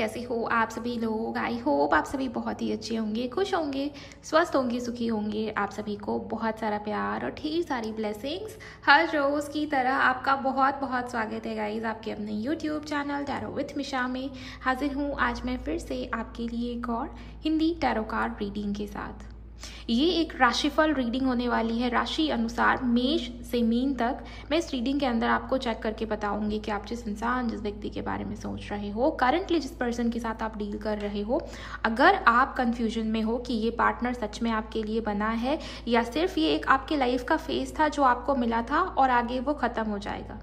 कैसे हो आप सभी लोग। आई होप आप सभी बहुत ही अच्छे होंगे, खुश होंगे, स्वस्थ होंगे, सुखी होंगे। आप सभी को बहुत सारा प्यार और ढेर सारी ब्लेसिंग्स। हर रोज़ की तरह आपका बहुत बहुत स्वागत है गाइज आपके अपने यूट्यूब चैनल टैरो विथ मिशा में। हाजिर हूँ आज मैं फिर से आपके लिए एक और हिंदी टैरो कार्ड रीडिंग के साथ। ये एक राशिफल रीडिंग होने वाली है, राशि अनुसार मेष से मीन तक। मैं इस रीडिंग के अंदर आपको चेक करके बताऊंगी कि आप जिस इंसान, जिस व्यक्ति के बारे में सोच रहे हो, करंटली जिस पर्सन के साथ आप डील कर रहे हो, अगर आप कंफ्यूजन में हो कि ये पार्टनर सच में आपके लिए बना है या सिर्फ ये एक आपके लाइफ का फेज था जो आपको मिला था और आगे वो खत्म हो जाएगा।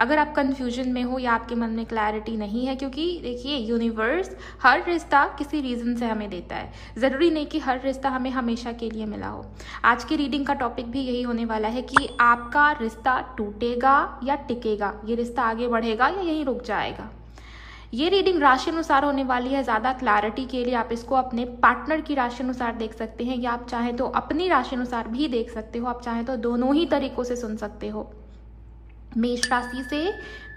अगर आप कंफ्यूजन में हो या आपके मन में क्लैरिटी नहीं है, क्योंकि देखिए यूनिवर्स हर रिश्ता किसी रीज़न से हमें देता है, ज़रूरी नहीं कि हर रिश्ता हमें हमेशा के लिए मिला हो। आज की रीडिंग का टॉपिक भी यही होने वाला है कि आपका रिश्ता टूटेगा या टिकेगा, ये रिश्ता आगे बढ़ेगा या यहीं रुक जाएगा। ये रीडिंग राशि अनुसार होने वाली है। ज़्यादा क्लैरिटी के लिए आप इसको अपने पार्टनर की राशि अनुसार देख सकते हैं या आप चाहें तो अपनी राशि अनुसार भी देख सकते हो। आप चाहें तो दोनों ही तरीकों से सुन सकते हो। मेष राशि से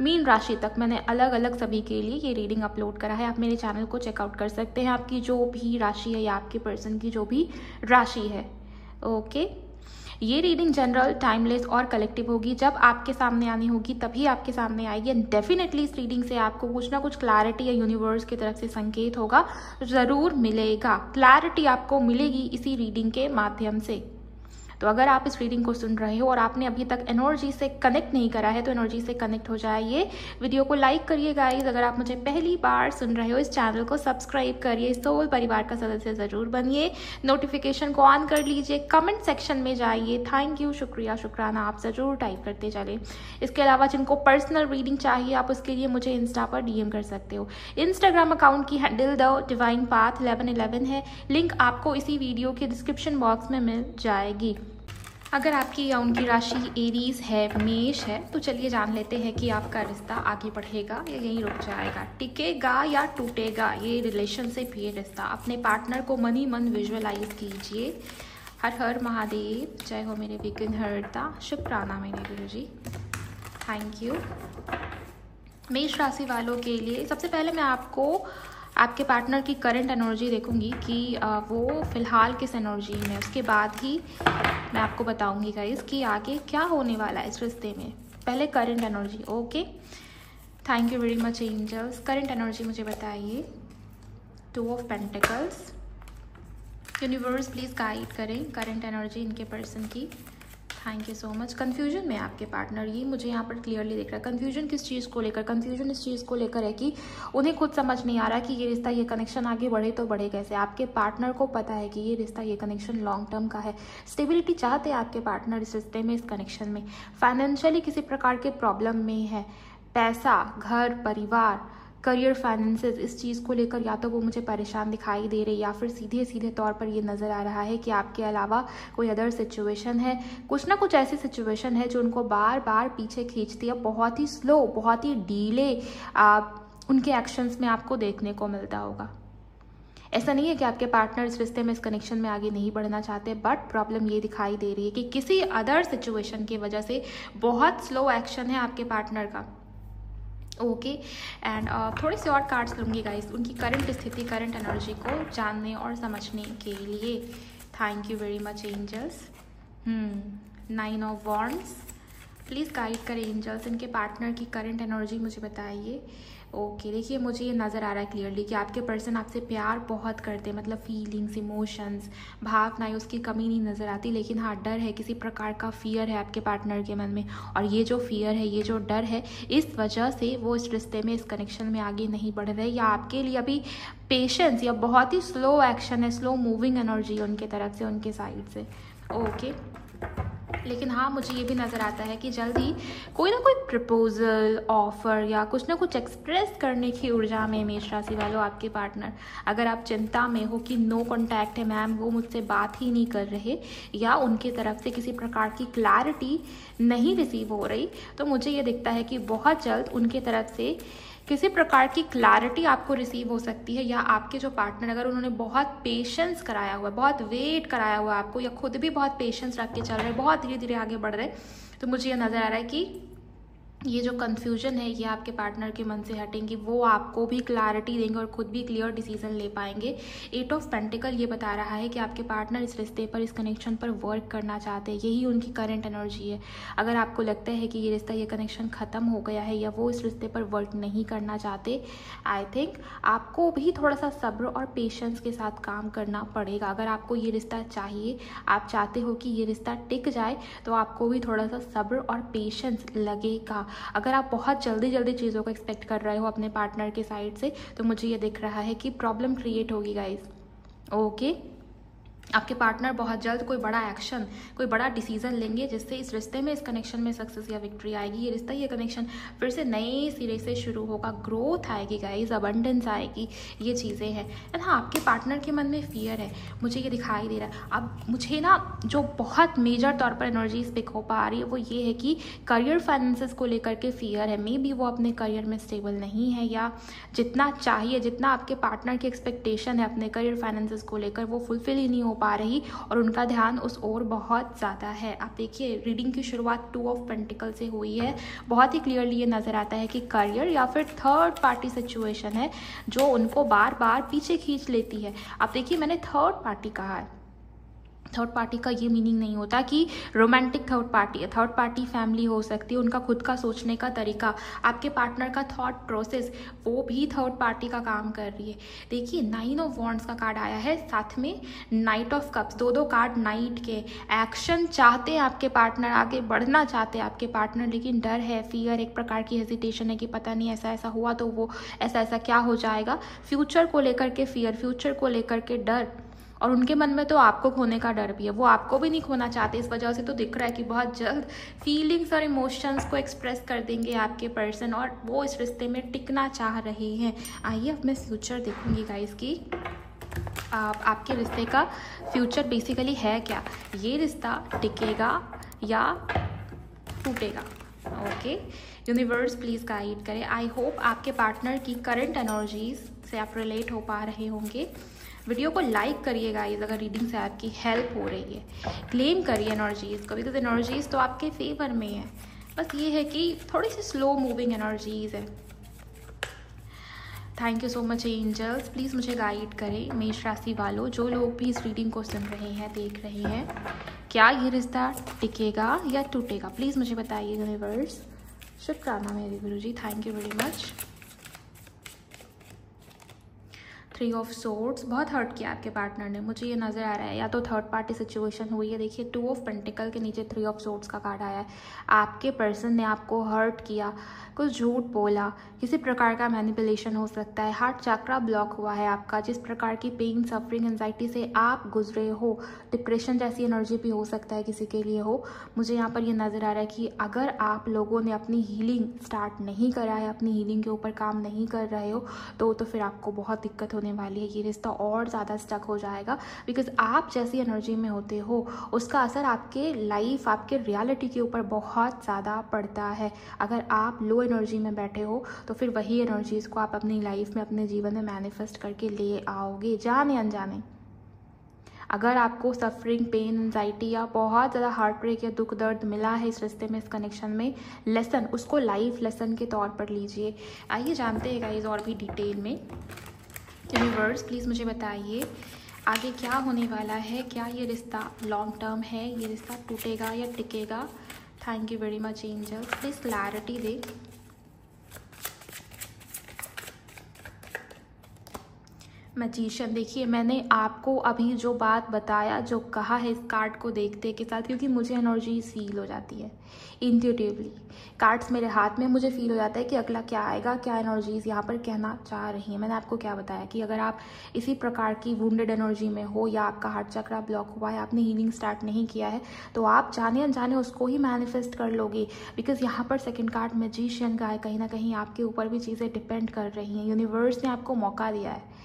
मीन राशि तक मैंने अलग अलग सभी के लिए ये रीडिंग अपलोड करा है। आप मेरे चैनल को चेकआउट कर सकते हैं। आपकी जो भी राशि है या आपके पर्सन की जो भी राशि है, ओके। ये रीडिंग जनरल, टाइमलेस और कलेक्टिव होगी। जब आपके सामने आनी होगी तभी आपके सामने आएगी। एंड डेफिनेटली इस रीडिंग से आपको कुछ ना कुछ क्लैरिटी या यूनिवर्स की तरफ से संकेत होगा, ज़रूर मिलेगा। क्लैरिटी आपको मिलेगी इसी रीडिंग के माध्यम से। तो अगर आप इस रीडिंग को सुन रहे हो और आपने अभी तक एनर्जी से कनेक्ट नहीं करा है तो एनर्जी से कनेक्ट हो जाइए। वीडियो को लाइक करिए गाइज। अगर आप मुझे पहली बार सुन रहे हो, इस चैनल को सब्सक्राइब करिए, सोल परिवार का सदस्य जरूर बनिए, नोटिफिकेशन को ऑन कर लीजिए, कमेंट सेक्शन में जाइए, थैंक यू, शुक्रिया, शुक्राना आप जरूर टाइप करते चले। इसके अलावा जिनको पर्सनल रीडिंग चाहिए आप उसके लिए मुझे इंस्टा पर डीएम कर सकते हो। इंस्टाग्राम अकाउंट की हैंडल द डिवाइन पाथ 1111 है, लिंक आपको इसी वीडियो के डिस्क्रिप्शन बॉक्स में मिल जाएगी। अगर आपकी या उनकी राशि एरीज है, मेष है, तो चलिए जान लेते हैं कि आपका रिश्ता आगे बढ़ेगा या यहीं रुक जाएगा, टिकेगा या टूटेगा ये रिलेशनशिप, ये रिश्ता। अपने पार्टनर को मन ही मन विजुअलाइज कीजिए। हर हर महादेव, जय हो मेरे विघ्नहर्ता, शुक्राना मेरे गुरु जी, थैंक यू। मेष राशि वालों के लिए सबसे पहले मैं आपको आपके पार्टनर की करंट एनर्जी देखूंगी कि वो फिलहाल किस एनर्जी में, उसके बाद ही मैं आपको बताऊंगी गाइस कि आगे क्या होने वाला है इस रिश्ते में। पहले current energy, okay. Thank you very much angels. Current energy मुझे बताइए। 2 of pentacles, universe please guide करें करंट एनर्जी इनके पर्सन की। Thank you so much. Confusion में आपके पार्टनर, ये मुझे यहाँ पर क्लियरली दिख रहा है। कन्फ्यूजन किस चीज़ को लेकर? कन्फ्यूजन इस चीज़ को लेकर है कि उन्हें खुद समझ नहीं आ रहा कि ये रिश्ता, ये कनेक्शन आगे बढ़े तो बढ़े कैसे। आपके पार्टनर को पता है कि ये रिश्ता, ये कनेक्शन लॉन्ग टर्म का है। स्टेबिलिटी चाहते हैं आपके पार्टनर इस रिश्ते में, इस कनेक्शन में। फाइनेंशियली किसी प्रकार के प्रॉब्लम में है, पैसा, घर, परिवार, करियर, फाइनेंसेस, इस चीज़ को लेकर या तो वो मुझे परेशान दिखाई दे रही या फिर सीधे सीधे तौर पर ये नज़र आ रहा है कि आपके अलावा कोई अदर सिचुएशन है। कुछ ना कुछ ऐसी सिचुएशन है जो उनको बार बार पीछे खींचती है। बहुत ही स्लो, बहुत ही डीले उनके एक्शंस में आपको देखने को मिलता होगा। ऐसा नहीं है कि आपके पार्टनर इस रिश्ते में, इस कनेक्शन में आगे नहीं बढ़ना चाहते, बट प्रॉब्लम ये दिखाई दे रही है कि किसी अदर सिचुएशन की वजह से बहुत स्लो एक्शन है आपके पार्टनर का, ओके। एंड थोड़े से और कार्ड्स लूँगी गाइस उनकी करंट स्थिति, करंट एनर्जी को जानने और समझने के लिए। Thank you very much angels. 9 of wands, please guide करें एंजल्स, इनके पार्टनर की करंट एनर्जी मुझे बताइए। ओके, देखिए मुझे ये नज़र आ रहा है क्लियरली कि आपके पर्सन आपसे प्यार बहुत करते हैं, मतलब फीलिंग्स, इमोशंस, भावनाएं, उसकी कमी नहीं नज़र आती। लेकिन हाँ, डर है, किसी प्रकार का फियर है आपके पार्टनर के मन में। और ये जो फियर है, ये जो डर है, इस वजह से वो इस रिश्ते में, इस कनेक्शन में आगे नहीं बढ़ रहे, या आपके लिए अभी पेशेंस या बहुत ही स्लो एक्शन है, स्लो मूविंग एनर्जी उनके तरफ से, उनके साइड से, ओके। लेकिन हाँ, मुझे ये भी नज़र आता है कि जल्द ही कोई ना कोई प्रपोजल, ऑफर या कुछ ना कुछ एक्सप्रेस करने की ऊर्जा में मेष राशि वालों आपके पार्टनर। अगर आप चिंता में हो कि नो कॉन्टैक्ट है मैम, वो मुझसे बात ही नहीं कर रहे, या उनके तरफ से किसी प्रकार की क्लैरिटी नहीं रिसीव हो रही, तो मुझे ये दिखता है कि बहुत जल्द उनके तरफ से किसी प्रकार की क्लैरिटी आपको रिसीव हो सकती है। या आपके जो पार्टनर, अगर उन्होंने बहुत पेशेंस कराया हुआ है, बहुत वेट कराया हुआ है आपको, या खुद भी बहुत पेशेंस रख के चल रहे हैं, बहुत धीरे धीरे आगे बढ़ रहे हैं, तो मुझे ये नज़र आ रहा है कि ये जो कन्फ्यूजन है ये आपके पार्टनर के मन से हटेंगी, वो आपको भी क्लैरिटी देंगे और खुद भी क्लियर डिसीजन ले पाएंगे। 8 ऑफ पेंटिकल ये बता रहा है कि आपके पार्टनर इस रिश्ते पर, इस कनेक्शन पर वर्क करना चाहते हैं, यही उनकी करंट एनर्जी है। अगर आपको लगता है कि ये रिश्ता, ये कनेक्शन ख़त्म हो गया है या वो इस रिश्ते पर वर्क नहीं करना चाहते, आई थिंक आपको भी थोड़ा सा सब्र और पेशेंस के साथ काम करना पड़ेगा। अगर आपको ये रिश्ता चाहिए, आप चाहते हो कि ये रिश्ता टिक जाए, तो आपको भी थोड़ा सा सब्र और पेशेंस लगेगा। अगर आप बहुत जल्दी जल्दी चीज़ों को एक्सपेक्ट कर रहे हो अपने पार्टनर के साइड से, तो मुझे ये दिख रहा है कि प्रॉब्लम क्रिएट होगी गाइस। ओके, आपके पार्टनर बहुत जल्द कोई बड़ा एक्शन, कोई बड़ा डिसीजन लेंगे जिससे इस रिश्ते में, इस कनेक्शन में सक्सेस या विक्ट्री आएगी। ये रिश्ता, ये कनेक्शन फिर से नए सिरे से शुरू होगा, ग्रोथ आएगी गाइस, अबंडेंस आएगी, ये चीज़ें हैं। एंड हाँ, आपके पार्टनर के मन में फियर है, मुझे ये दिखाई दे रहा है। अब मुझे ना जो बहुत मेजर तौर पर एनर्जीज पिक हो पा रही है वो ये है कि करियर फाइनेंसेस को लेकर के फियर है। मे बी वो अपने करियर में स्टेबल नहीं है, या जितना चाहिए, जितना आपके पार्टनर की एक्सपेक्टेशन है अपने करियर फाइनेंसेस को लेकर, वो फुलफिल ही नहीं हो पा रही और उनका ध्यान उस ओर बहुत ज़्यादा है। आप देखिए, रीडिंग की शुरुआत 2 ऑफ पेंटिकल से हुई है। बहुत ही क्लियरली ये नज़र आता है कि करियर या फिर थर्ड पार्टी सिचुएशन है जो उनको बार बार पीछे खींच लेती है। आप देखिए, मैंने थर्ड पार्टी कहा है। थर्ड पार्टी का ये मीनिंग नहीं होता कि रोमांटिक थर्ड पार्टी है। थर्ड पार्टी फैमिली हो सकती है, उनका खुद का सोचने का तरीका, आपके पार्टनर का थॉट प्रोसेस, वो भी थर्ड पार्टी का काम कर रही है। देखिए, 9 ऑफ वॉन्ड्स का कार्ड आया है, साथ में नाइट ऑफ कप्स, दो कार्ड नाइट के। एक्शन चाहते हैं आपके पार्टनर, आगे बढ़ना चाहते हैं आपके पार्टनर, लेकिन डर है, फियर, एक प्रकार की हेजिटेशन है कि पता नहीं ऐसा ऐसा हुआ तो वो ऐसा ऐसा क्या हो जाएगा। फ्यूचर को लेकर के फियर, फ्यूचर को लेकर के डर, और उनके मन में तो आपको खोने का डर भी है। वो आपको भी नहीं खोना चाहते, इस वजह से तो दिख रहा है कि बहुत जल्द फीलिंग्स और इमोशंस को एक्सप्रेस कर देंगे आपके पर्सन, और वो इस रिश्ते में टिकना चाह रहे हैं। आइए अब मैं फ्यूचर देखूंगी गाइस कि आपके रिश्ते का फ्यूचर बेसिकली है क्या। ये रिश्ता टिकेगा या टूटेगा। ओके, यूनिवर्स प्लीज़ गाइड करें। आई होप आपके पार्टनर की करंट एनर्जीज से आप रिलेट हो पा रहे होंगे। वीडियो को लाइक करिए गाइस अगर रीडिंग से आपकी हेल्प हो रही है। क्लेम करिए एनर्जीज़ को, बिकॉज एनर्जीज़ तो आपके फेवर में है। बस ये है कि थोड़ी सी स्लो मूविंग एनर्जीज़ है। Thank you so much angels, please मुझे गाइड करें। मेष राशि वालों, जो लोग भी इस रीडिंग को सुन रहे हैं, देख रहे हैं, क्या ये रिश्ता टिकेगा या टूटेगा, प्लीज़ मुझे बताइए यूनिवर्स। शुक्राना मेरे गुरुजी, thank you very much. 3 of swords, बहुत हर्ट किया आपके पार्टनर ने, मुझे ये नज़र आ रहा है। या तो थर्ड पार्टी सिचुएशन हुई है। देखिए, 2 ऑफ पेंटिकल के नीचे 3 ऑफ सोर्ड्स का कार्ड आया है। आपके पर्सन ने आपको हर्ट किया, कुछ झूठ बोला, किसी प्रकार का मैनिपुलेशन हो सकता है। हार्ट चक्रा ब्लॉक हुआ है आपका। जिस प्रकार की पेन, सफरिंग, एंजाइटी से आप गुजरे हो, डिप्रेशन जैसी एनर्जी भी हो सकता है किसी के लिए हो। मुझे यहाँ पर ये नज़र आ रहा है कि अगर आप लोगों ने अपनी हीलिंग स्टार्ट नहीं करा है, अपनी हीलिंग के ऊपर काम नहीं कर रहे हो, तो फिर आपको बहुत दिक्कत होने वाली है। ये रिश्ता और ज़्यादा स्टक हो जाएगा, बिकॉज आप जैसी एनर्जी में होते हो उसका असर आपके लाइफ, आपके रियलिटी के ऊपर बहुत ज़्यादा पड़ता है। अगर आप लो एनर्जी में बैठे हो तो फिर वही एनर्जीज़ को आप अपनी लाइफ में, अपने जीवन में मैनिफेस्ट करके ले आओगे, जाने अनजाने। अगर आपको सफरिंग, पेन, एंजाइटी या बहुत ज़्यादा हार्ट ब्रेक या दुख दर्द मिला है इस रिश्ते में, इस कनेक्शन में, लेसन, उसको लाइफ लेसन के तौर पर लीजिए। आइए जानते हैं गाइस और भी डिटेल में। यूनिवर्स प्लीज़ मुझे बताइए आगे क्या होने वाला है। क्या ये रिश्ता लॉन्ग टर्म है, ये रिश्ता टूटेगा या टिकेगा। Thank you very much angels, please clarity दे। मैजिशियन, देखिए मैंने आपको अभी जो बात बताया, जो कहा है इस कार्ड को देखते के साथ, क्योंकि मुझे एनर्जी फील हो जाती है इंट्यूटिवली। कार्ड्स मेरे हाथ में, मुझे फील हो जाता है कि अगला क्या आएगा, क्या एनर्जीज यहाँ पर कहना चाह रही हैं। मैंने आपको क्या बताया कि अगर आप इसी प्रकार की वुंडेड एनर्जी में हो या आपका हार्ट चक्रा ब्लॉक हुआ है, आपने हीलिंग स्टार्ट नहीं किया है, तो आप जाने अनजाने उसको ही मैनिफेस्ट कर लोगे। बिकॉज यहाँ पर सेकेंड कार्ड मैजिशियन का है, कहीं ना कहीं आपके ऊपर भी चीज़ें डिपेंड कर रही हैं। यूनिवर्स ने आपको मौका दिया है,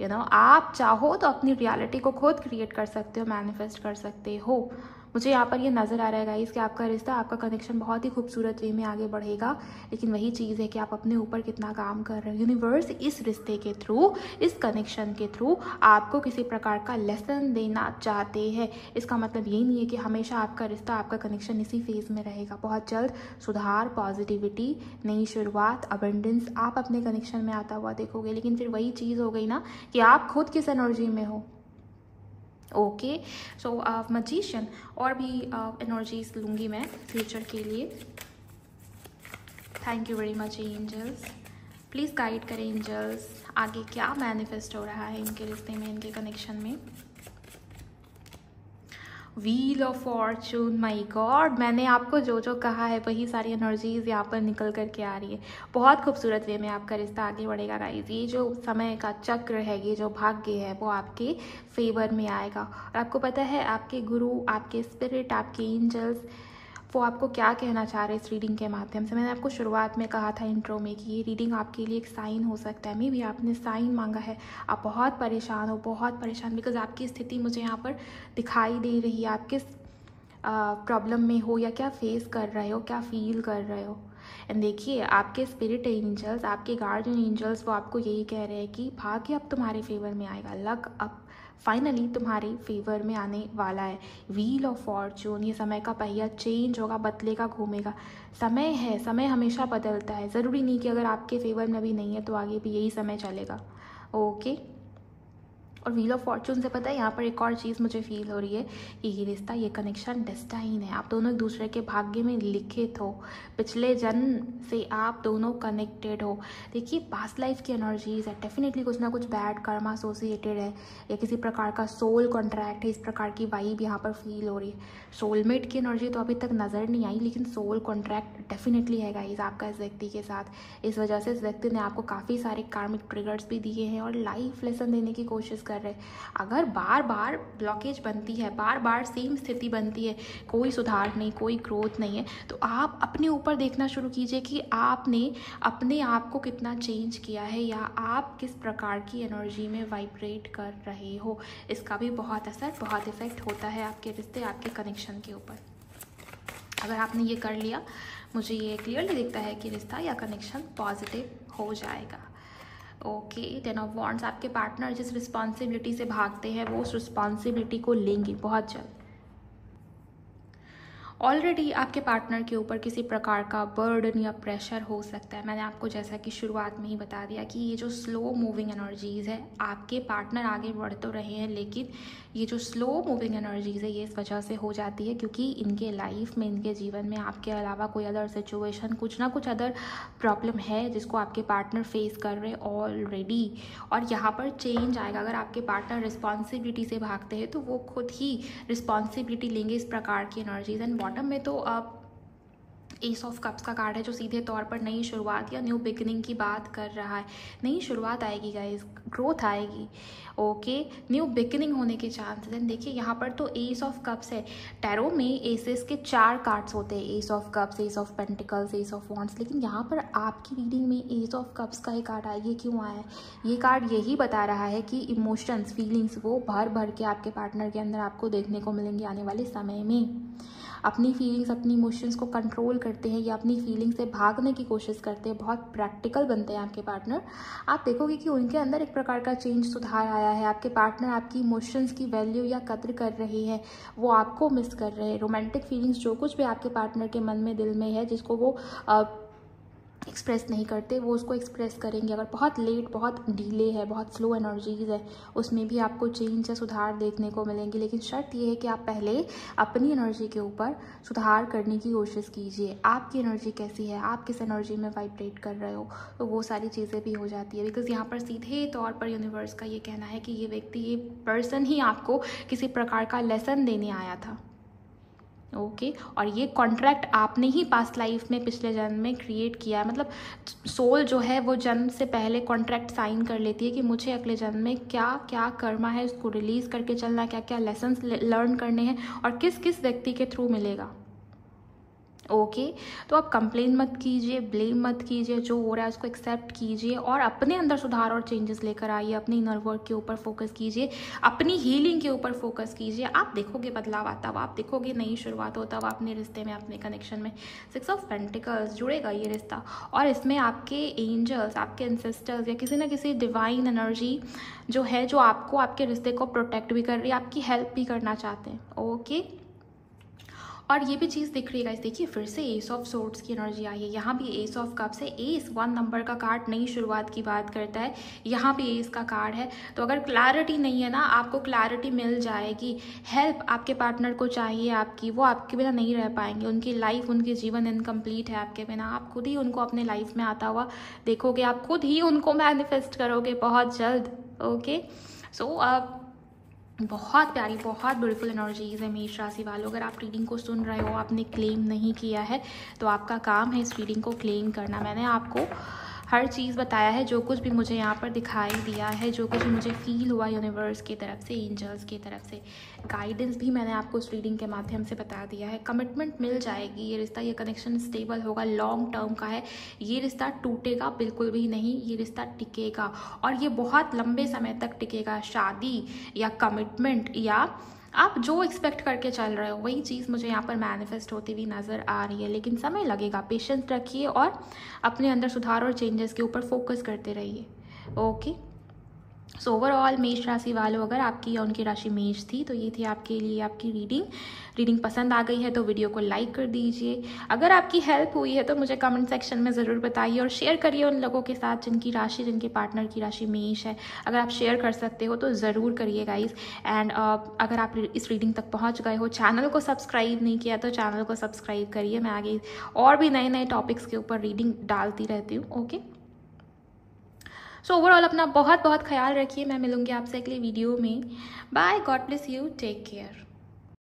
आप चाहो तो अपनी रियलिटी को खुद क्रिएट कर सकते हो, मैनिफेस्ट कर सकते हो। मुझे यहाँ पर ये नज़र आ रहा है गाइस कि आपका रिश्ता, आपका कनेक्शन बहुत ही खूबसूरत वे में आगे बढ़ेगा, लेकिन वही चीज़ है कि आप अपने ऊपर कितना काम कर रहे हो। यूनिवर्स इस रिश्ते के थ्रू, इस कनेक्शन के थ्रू आपको किसी प्रकार का लेसन देना चाहते हैं। इसका मतलब ये नहीं है कि हमेशा आपका रिश्ता, आपका कनेक्शन इसी फेज़ में रहेगा। बहुत जल्द सुधार, पॉजिटिविटी, नई शुरुआत, अबंडेंस आप अपने कनेक्शन में आता हुआ देखोगे। लेकिन फिर वही चीज़ हो गई ना कि आप खुद किस एनर्जी में हो। ओके, सो मैजिशियन और भी एनर्जीज लूँगी मैं फ्यूचर के लिए। Thank you very much angels, please guide करें एंजल्स, आगे क्या मैनिफेस्ट हो रहा है इनके रिश्ते में, इनके कनेक्शन में। Wheel of Fortune, my God, मैंने आपको जो जो कहा है वही सारी एनर्जीज यहाँ पर निकल करके आ रही है। बहुत खूबसूरत वे में आपका रिश्ता आगे बढ़ेगा गाइस। ये जो समय का चक्र है, ये जो भाग्य है, वो आपके फेवर में आएगा। और आपको पता है आपके गुरु, आपके स्पिरिट, आपके एंजल्स वो आपको क्या कहना चाह रहे हैं इस रीडिंग के माध्यम से। मैंने आपको शुरुआत में कहा था इंट्रो में कि ये रीडिंग आपके लिए एक साइन हो सकता है। मे भी आपने साइन मांगा है, आप बहुत परेशान हो, बहुत परेशान, बिकॉज आपकी स्थिति मुझे यहाँ पर दिखाई दे रही है। आप किस प्रॉब्लम में हो या क्या फेस कर रहे हो, क्या फील कर रहे हो। एंड देखिए आपके स्पिरिट एंजल्स, आपके गार्डियन एंजल्स वो आपको यही कह रहे हैं कि भाग्य अब तुम्हारे फेवर में आएगा, लक अब फाइनली तुम्हारे फेवर में आने वाला है। व्हील ऑफ फॉर्चून, ये समय का पहिया चेंज होगा, बदलेगा, घूमेगा। समय है, समय हमेशा बदलता है। ज़रूरी नहीं कि अगर आपके फेवर में अभी नहीं है तो आगे भी यही समय चलेगा। ओके, और व्हील ऑफ फॉर्चून से पता है यहाँ पर एक और चीज़ मुझे फील हो रही है कि ये रिश्ता, ये कनेक्शन डेस्टाइन है। आप दोनों एक दूसरे के भाग्य में लिखित हो, पिछले जन्म से आप दोनों कनेक्टेड हो। देखिए पास्ट लाइफ की एनर्जीज है, डेफिनेटली कुछ ना कुछ बैड कर्म एसोसिएटेड है या किसी प्रकार का सोल कॉन्ट्रैक्ट है। इस प्रकार की वाइब यहाँ पर फील हो रही है। सोलमेट की एनर्जी तो अभी तक नज़र नहीं आई, लेकिन सोल कॉन्ट्रैक्ट डेफिनेटली है गाइस आपका इस व्यक्ति के साथ। इस वजह से इस व्यक्ति ने आपको काफ़ी सारे कार्मिक ट्रिगर्स भी दिए हैं और लाइफ लेसन देने की कोशिश कर रहे हैं। अगर बार बार ब्लॉकेज बनती है, बार बार सेम स्थिति बनती है, कोई सुधार नहीं, कोई ग्रोथ नहीं है, तो आप अपने ऊपर देखना शुरू कीजिए कि आपने अपने आप को कितना चेंज किया है या आप किस प्रकार की एनर्जी में वाइब्रेट कर रहे हो। इसका भी बहुत असर, बहुत इफेक्ट होता है आपके रिश्ते, आपके कनेक्शन के ऊपर। अगर आपने ये कर लिया, मुझे ये क्लियरली दिखता है कि रिश्ता या कनेक्शन पॉजिटिव हो जाएगा। ओके, 10 ऑफ वॉन्ड्स, आपके पार्टनर जिस रिस्पॉन्सिबिलिटी से भागते हैं वो उस रिस्पॉन्सिबिलिटी को लेंगे बहुत जल्द। ऑलरेडी आपके पार्टनर के ऊपर किसी प्रकार का बर्डन या प्रेशर हो सकता है। मैंने आपको जैसा कि शुरुआत में ही बता दिया कि ये जो स्लो मूविंग एनर्जीज़ है, आपके पार्टनर आगे बढ़ तो रहे हैं, लेकिन ये जो स्लो मूविंग एनर्जीज़ है ये इस वजह से हो जाती है क्योंकि इनके लाइफ में, इनके जीवन में आपके अलावा कोई अदर सिचुएशन, कुछ ना कुछ अदर प्रॉब्लम है जिसको आपके पार्टनर फेस कर रहे हैं ऑलरेडी। और यहाँ पर चेंज आएगा। अगर आपके पार्टनर रिस्पॉन्सिबिलिटी से भागते हैं तो वो खुद ही रिस्पॉन्सिबिलिटी लेंगे इस प्रकार की एनर्जीज। एंड बॉटम में तो आप एस ऑफ कप्स का कार्ड है जो सीधे तौर पर नई शुरुआत या न्यू बिगिनिंग की बात कर रहा है। नई शुरुआत आएगी गाइस, ग्रोथ आएगी। ओके, न्यू बिगिनिंग होने के चांसेस हैं। देखिए यहाँ पर तो एस ऑफ कप्स है। टैरो में एसेस के 4 कार्ड्स होते हैं, S of cups, S of pentacles, S of wands, लेकिन यहाँ पर आपकी रीडिंग में एस ऑफ कप्स का ही कार्ड आया। ये क्यों आया है? ये कार्ड यही बता रहा है कि इमोशंस, फीलिंग्स वो भर भर के आपके पार्टनर के अंदर आपको देखने को मिलेंगे आने वाले समय में। अपनी फीलिंग्स, अपनी इमोशंस को कंट्रोल करते हैं या अपनी फीलिंग्स से भागने की कोशिश करते हैं, बहुत प्रैक्टिकल बनते हैं आपके पार्टनर। आप देखोगे कि उनके अंदर एक प्रकार का चेंज, सुधार आया है। आपके पार्टनर आपकी इमोशंस की वैल्यू या कद्र कर रहे हैं, वो आपको मिस कर रहे हैं। रोमांटिक फीलिंग्स जो कुछ भी आपके पार्टनर के मन में, दिल में है, जिसको वो एक्सप्रेस नहीं करते, वो उसको एक्सप्रेस करेंगे। अगर बहुत लेट, बहुत डिले है, बहुत स्लो एनर्जीज है, उसमें भी आपको चेंज या सुधार देखने को मिलेंगे। लेकिन शर्त ये है कि आप पहले अपनी एनर्जी के ऊपर सुधार करने की कोशिश कीजिए। आपकी एनर्जी कैसी है, आप किस एनर्जी में वाइब्रेट कर रहे हो, तो वो सारी चीज़ें भी हो जाती है। बिकॉज यहाँ पर सीधे तौर पर यूनिवर्स का ये कहना है कि ये व्यक्ति, ये पर्सन ही आपको किसी प्रकार का लेसन देने आया था। ओके, और ये कॉन्ट्रैक्ट आपने ही पास्ट लाइफ में, पिछले जन्म में क्रिएट किया है। मतलब सोल जो है वो जन्म से पहले कॉन्ट्रैक्ट साइन कर लेती है कि मुझे अगले जन्म में क्या क्या कर्मा है उसको रिलीज करके चलना, क्या क्या लेसन्स लर्न करने हैं और किस किस व्यक्ति के थ्रू मिलेगा। ओके तो आप कंप्लेन मत कीजिए, ब्लेम मत कीजिए, जो हो रहा है उसको एक्सेप्ट कीजिए और अपने अंदर सुधार और चेंजेस लेकर आइए। अपने इनर वर्क के ऊपर फोकस कीजिए, अपनी हीलिंग के ऊपर फोकस कीजिए। आप देखोगे बदलाव आता हुआ, आप देखोगे नई शुरुआत होता हुआ अपने रिश्ते में, अपने कनेक्शन में। 6 ऑफ पेंटिकल्स जुड़ेगा ये रिश्ता और इसमें आपके एंजल्स, आपके एंसेस्टर्स या किसी ना किसी डिवाइन एनर्जी जो है, जो आपको आपके रिश्ते को प्रोटेक्ट भी कर रही है, आपकी हेल्प भी करना चाहते हैं। ओके और ये भी चीज़ दिख रही है गाइस, देखिए फिर से एस ऑफ सोर्ड्स की एनर्जी आई है। यहाँ भी एस ऑफ कप्स है। एस 1 नंबर का कार्ड नई शुरुआत की बात करता है, यहाँ भी एस का कार्ड है। तो अगर क्लैरिटी नहीं है ना, आपको क्लैरिटी मिल जाएगी। हेल्प आपके पार्टनर को चाहिए आपकी, वो आपके बिना नहीं रह पाएंगे। उनकी लाइफ, उनके जीवन इनकम्प्लीट है आपके बिना। आप खुद ही उनको अपने लाइफ में आता हुआ देखोगे, आप खुद ही उनको मैनिफेस्ट करोगे बहुत जल्द। ओके सो बहुत प्यारी, बहुत ब्यूटीफुल एनर्जीज है मेष राशि वालों। अगर आप रीडिंग को सुन रहे हो, आपने क्लेम नहीं किया है, तो आपका काम है इस रीडिंग को क्लेम करना। मैंने आपको हर चीज़ बताया है, जो कुछ भी मुझे यहाँ पर दिखाई दिया है, जो कुछ भी मुझे फील हुआ यूनिवर्स की तरफ से, एंजल्स की तरफ से, गाइडेंस भी मैंने आपको उस रीडिंग के माध्यम से बता दिया है। कमिटमेंट मिल जाएगी, ये रिश्ता, ये कनेक्शन स्टेबल होगा, लॉन्ग टर्म का है। ये रिश्ता टूटेगा बिल्कुल भी नहीं, ये रिश्ता टिकेगा और ये बहुत लंबे समय तक टिकेगा। शादी या कमिटमेंट या आप जो एक्सपेक्ट करके चल रहे हो, वही चीज़ मुझे यहाँ पर मैनिफेस्ट होती हुई नज़र आ रही है, लेकिन समय लगेगा। पेशेंस रखिए और अपने अंदर सुधार और चेंजेस के ऊपर फोकस करते रहिए। ओके सो ओवरऑल मेष राशि वालों, अगर आपकी या उनकी राशि मेष थी तो ये थी आपके लिए आपकी रीडिंग पसंद आ गई है तो वीडियो को लाइक कर दीजिए। अगर आपकी हेल्प हुई है तो मुझे कमेंट सेक्शन में ज़रूर बताइए और शेयर करिए उन लोगों के साथ जिनकी राशि, जिनके पार्टनर की राशि मेष है। अगर आप शेयर कर सकते हो तो ज़रूर करिए गाइज। एंड अगर आप इस रीडिंग तक पहुँच गए हो, चैनल को सब्सक्राइब नहीं किया तो चैनल को सब्सक्राइब करिए। मैं आगे और भी नए नए टॉपिक्स के ऊपर रीडिंग डालती रहती हूँ। ओके सो ओवरऑल अपना बहुत बहुत ख्याल रखिए। मैं मिलूंगी आपसे अगले वीडियो में। Bye, god bless you, take care.